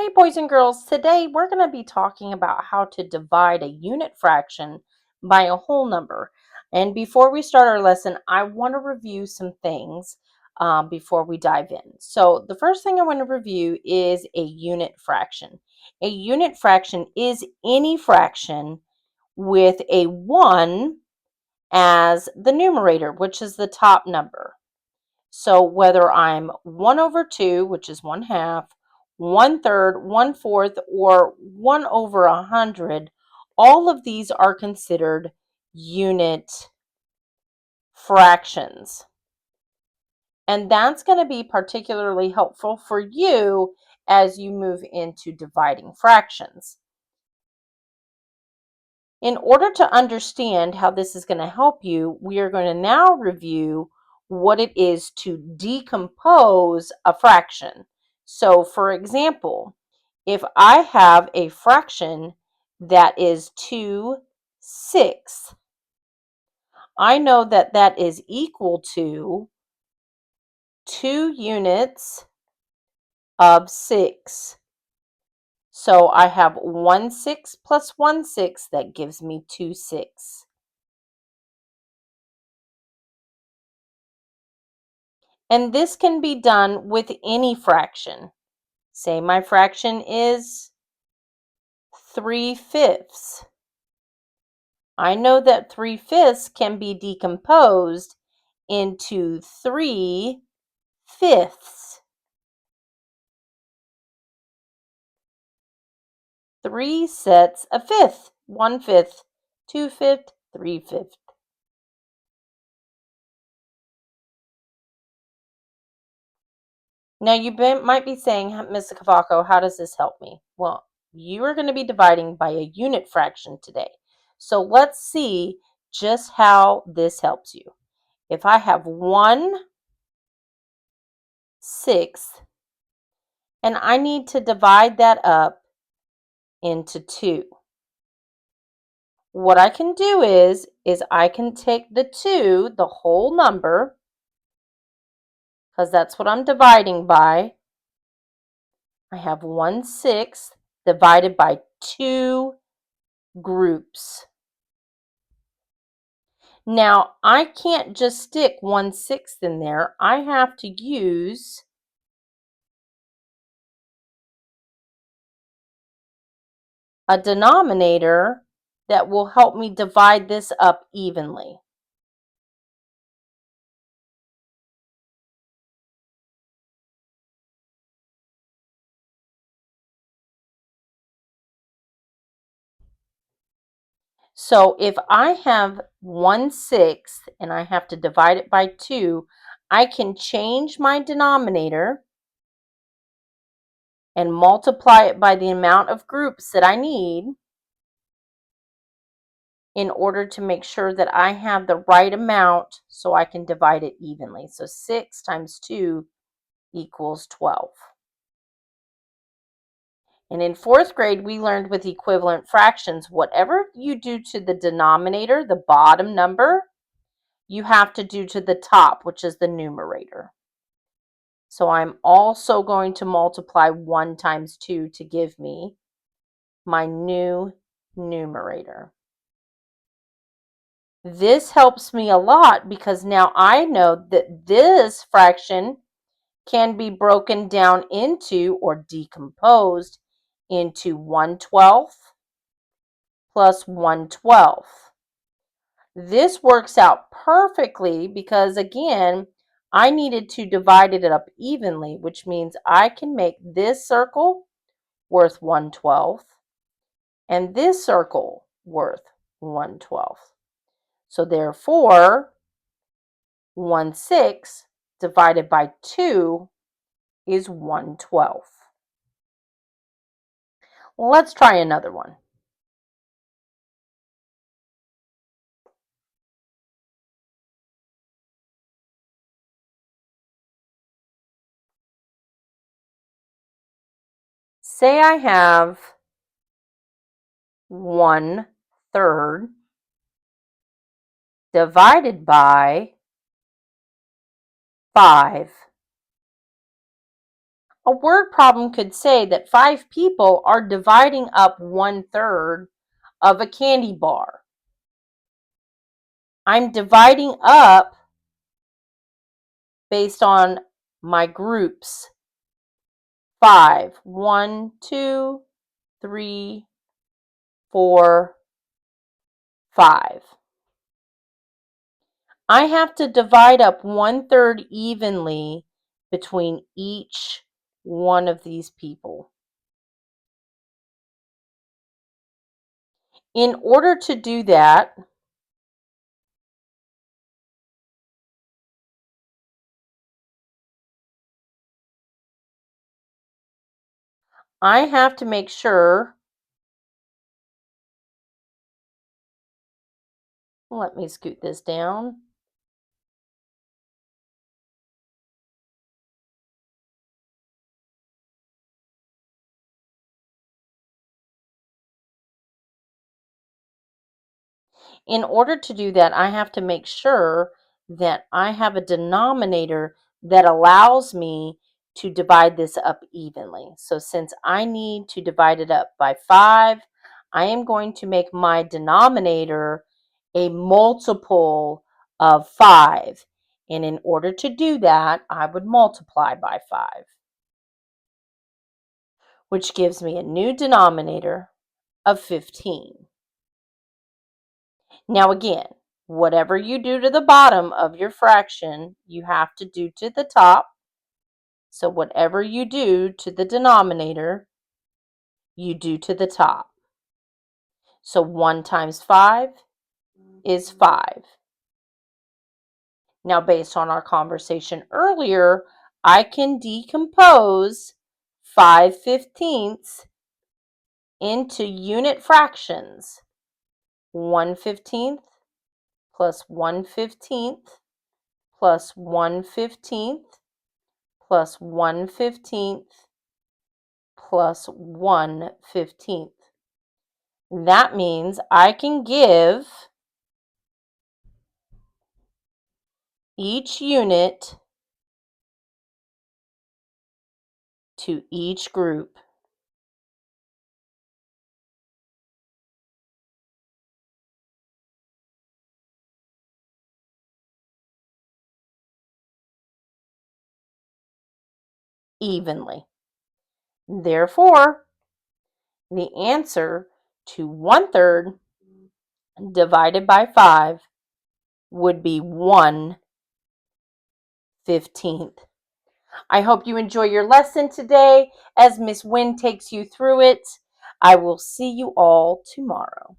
Hey boys and girls, today we're going to be talking about how to divide a unit fraction by a whole number. And before we start our lesson, I want to review some things before we dive in. So the first thing I want to review is a unit fraction. A unit fraction is any fraction with a 1 as the numerator, which is the top number. So whether I'm 1 over 2, which is 1/2, 1/3, 1/4, or 1 over 100, all of these are considered unit fractions. And that's going to be particularly helpful for you as you move into dividing fractions. In order to understand how this is going to help you, we are going to now review what it is to decompose a fraction. So, for example, if I have a fraction that is 2/6, I know that that is equal to 2 units of 6. So I have 1/6 plus 1/6, that gives me 2/6. And this can be done with any fraction. Say my fraction is 3/5. I know that 3/5 can be decomposed into 3/5. 3 sets a fifth. 1/5, 2/5, 3/5. Now you might be saying, Ms. Cavaco, how does this help me? Well, you are going to be dividing by a unit fraction today. So let's see just how this helps you. If I have 1/6 and I need to divide that up into 2, what I can do is I can take the 2, the whole number, because that's what I'm dividing by. I have 1/6 divided by 2 groups. Now, I can't just stick 1/6 in there. I have to use a denominator that will help me divide this up evenly. So if I have 1/6 and I have to divide it by 2, I can change my denominator and multiply it by the amount of groups that I need in order to make sure that I have the right amount so I can divide it evenly. So 6 times 2 equals 12. And in 4th grade, we learned with equivalent fractions, whatever you do to the denominator, the bottom number, you have to do to the top, which is the numerator. So I'm also going to multiply 1 times 2 to give me my new numerator. This helps me a lot because now I know that this fraction can be broken down into or decomposed into 1/12 plus 1/12. This works out perfectly because, again, I needed to divide it up evenly, which means I can make this circle worth 1/12 and this circle worth 1/12. So therefore, 1/6 divided by 2 is 1/12. Let's try another one. Say I have 1/3 divided by 5. A word problem could say that 5 people are dividing up 1/3 of a candy bar. I'm dividing up based on my groups. 5, 1, 2, 3, 4, 5. I have to divide up 1/3 evenly between each one of these people. In order to do that, I have to make sure, let me scoot this down. In order to do that, I have to make sure that I have a denominator that allows me to divide this up evenly. So since I need to divide it up by 5, I am going to make my denominator a multiple of 5. And in order to do that, I would multiply by 5, which gives me a new denominator of 15. Now again, whatever you do to the bottom of your fraction, you have to do to the top. So whatever you do to the denominator, you do to the top. So 1 times 5 is 5. Now, based on our conversation earlier, I can decompose 5/15 into unit fractions. 1/15 plus 1/15 plus 1/15 plus 1/15 plus 1/15. That means I can give each unit to each group. Evenly. Therefore, the answer to 1/3 divided by 5 would be 1/15. I hope you enjoy your lesson today as Miss Wynn takes you through it. I will see you all tomorrow.